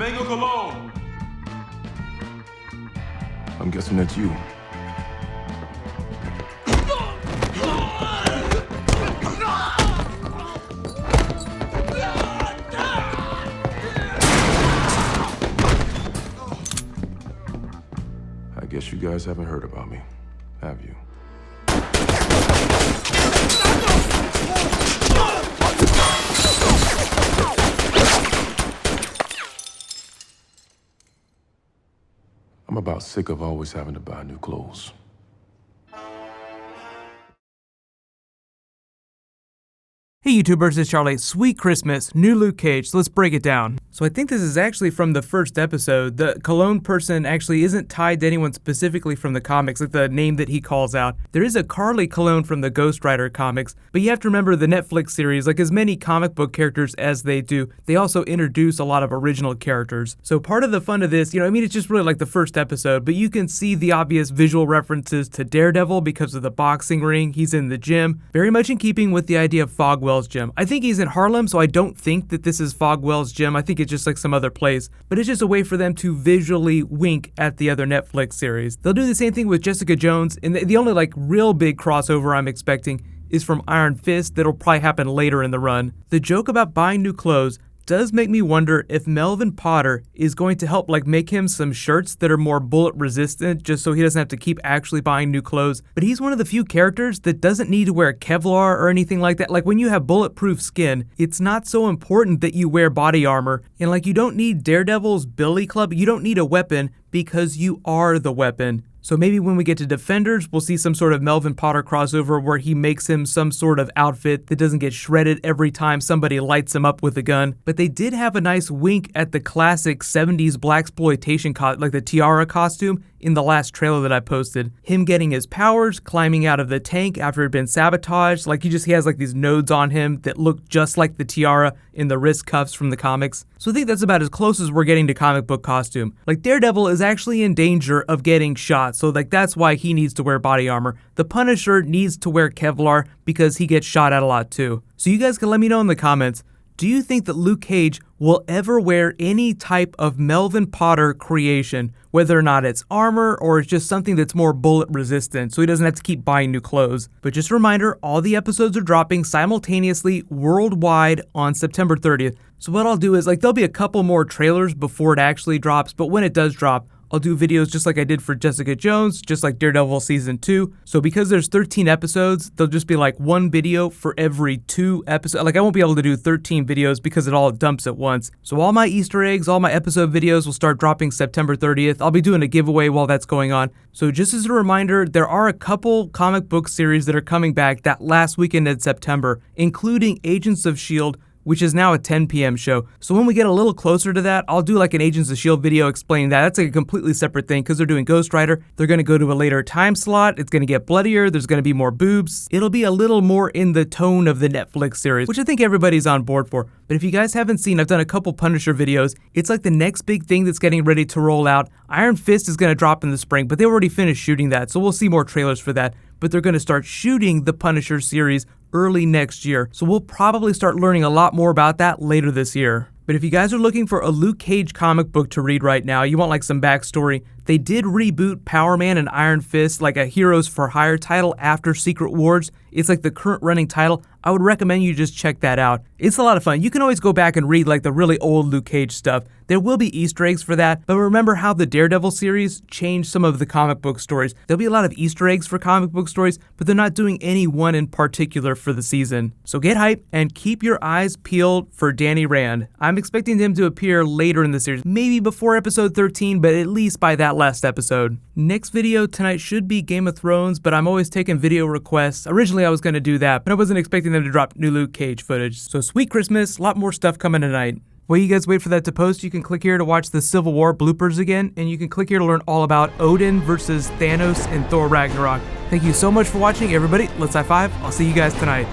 Mango Cologne. I'm guessing that's you. I guess you guys haven't heard about me, have you? I'm about sick of always having to buy new clothes. Hey YouTubers, it's Charlie. Sweet Christmas, new Luke Cage, so let's break it down. So I think this is actually from the first episode. The Cologne person actually isn't tied to anyone specifically from the comics, like the name that he calls out. There is a Carly Cologne from the Ghost Rider comics, but you have to remember the Netflix series, like as many comic book characters as they do, they also introduce a lot of original characters. So part of the fun of this, it's just really like the first episode, but you can see the obvious visual references to Daredevil because of the boxing ring, he's in the gym, very much in keeping with the idea of Fogwell's gym. I think he's in Harlem, so I don't think that this is Fogwell's gym. I think it's just like some other place, but it's just a way for them to visually wink at the other Netflix series. They'll do the same thing with Jessica Jones, and the only like real big crossover I'm expecting is from Iron Fist that'll probably happen later in the run. The joke about buying new clothes does make me wonder if Melvin Potter is going to help make him some shirts that are more bullet resistant just so he doesn't have to keep actually buying new clothes. But he's one of the few characters that doesn't need to wear Kevlar or anything like that. Like when you have bulletproof skin, it's not so important that you wear body armor. And you don't need Daredevil's Billy Club, you don't need a weapon because you are the weapon. So maybe when we get to Defenders, we'll see some sort of Melvin Potter crossover where he makes him some sort of outfit that doesn't get shredded every time somebody lights him up with a gun. But they did have a nice wink at the classic 70s blaxploitation like the tiara costume in the last trailer that I posted. Him getting his powers, climbing out of the tank after it had been sabotaged, he has these nodes on him that look just like the tiara in the wrist cuffs from the comics. So I think that's about as close as we're getting to comic book costume. Daredevil is actually in danger of getting shot, so that's why he needs to wear body armor. The Punisher needs to wear Kevlar because he gets shot at a lot too. So you guys can let me know in the comments, do you think that Luke Cage will ever wear any type of Melvin Potter creation, whether or not it's armor or it's just something that's more bullet resistant so he doesn't have to keep buying new clothes? But just a reminder, all the episodes are dropping simultaneously worldwide on September 30th. So what I'll do is there'll be a couple more trailers before it actually drops, but when it does drop, I'll do videos just like I did for Jessica Jones, just like Daredevil Season 2. So because there's 13 episodes, there'll just be one video for every 2 episodes. I won't be able to do 13 videos because it all dumps at once. So all my Easter eggs, all my episode videos will start dropping September 30th. I'll be doing a giveaway while that's going on. So just as a reminder, there are a couple comic book series that are coming back that last weekend in September, including Agents of S.H.I.E.L.D., which is now a 10 p.m. show. So when we get a little closer to that, I'll do an Agents of S.H.I.E.L.D. video explaining that. That's a completely separate thing because they're doing Ghost Rider. They're going to go to a later time slot. It's going to get bloodier. There's going to be more boobs. It'll be a little more in the tone of the Netflix series, which I think everybody's on board for. But if you guys haven't seen, I've done a couple Punisher videos. It's the next big thing that's getting ready to roll out. Iron Fist is going to drop in the spring, but they already finished shooting that, so we'll see more trailers for that. But they're going to start shooting the Punisher series early next year, so we'll probably start learning a lot more about that later this year. But if you guys are looking for a Luke Cage comic book to read right now, you want some backstory, they did reboot Power Man and Iron Fist a Heroes for Hire title after Secret Wars. It's the current running title. I would recommend you just check that out. It's a lot of fun. You can always go back and read the really old Luke Cage stuff. There will be Easter eggs for that, but remember how the Daredevil series changed some of the comic book stories. There'll be a lot of Easter eggs for comic book stories, but they're not doing any one in particular for the season. So get hype and keep your eyes peeled for Danny Rand. I'm expecting him to appear later in the series, maybe before episode 13, but at least by that last episode. Next video tonight should be Game of Thrones, but I'm always taking video requests. Originally I was going to do that, but I wasn't expecting them to drop new Luke Cage footage. So sweet Christmas, a lot more stuff coming tonight. While you guys wait for that to post, you can click here to watch the Civil War bloopers again, and you can click here to learn all about Odin versus Thanos in Thor Ragnarok. Thank you so much for watching, everybody. Let's high five. I'll see you guys tonight.